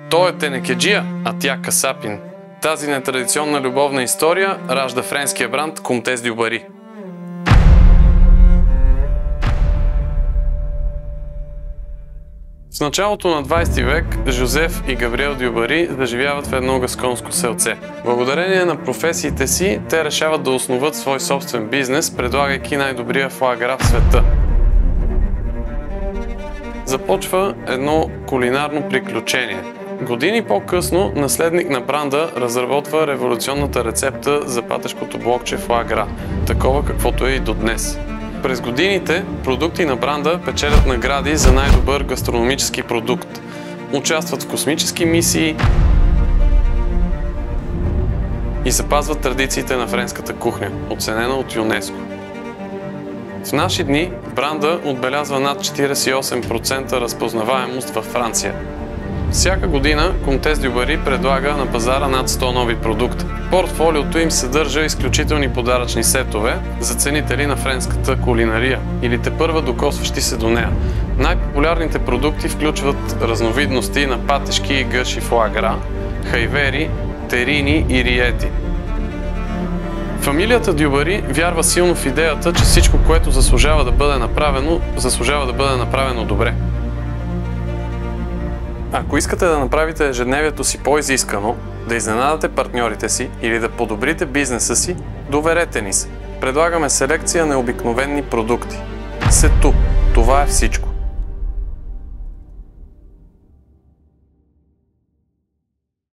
Той е тенекеджия, а тя касапин. Тази нетрадиционна любовна история ражда френския бранд Comtesse du Barry. В началото на 20 век Жозеф и Габриел дю Бари заживяват в едно гасконско селце. Благодарение на професиите си, те решават да основат свой собствен бизнес, предлагайки най-добрия фоагра в света. Започва едно кулинарно приключение. Години по-късно наследник на бранда разработва революционната рецепта за патешкото блокче фоагра, такова каквото е и до днес. През годините продукти на бранда печелят награди за най-добър гастрономически продукт. Участват в космически мисии и запазват традициите на френската кухня, оценена от ЮНЕСКО. В наши дни бранда отбелязва над 48% разпознаваемост във Франция. Всяка година Comtesse du Barry предлага на пазара над 100 нови продукта. Портфолиото им съдържа изключителни подаръчни сетове за ценители на френската кулинария или тепърва докосващи се до нея. Най-популярните продукти включват разновидности на патешки и гъши фоагра, хайвери, терини и риети. Фамилията дю Бари вярва силно в идеята, че всичко, което заслужава да бъде направено добре. Ако искате да направите ежедневието си по-изискано, да изненадате партньорите си или да подобрите бизнеса си, доверете ни се. Предлагаме селекция на обикновени продукти. Сето, това е всичко.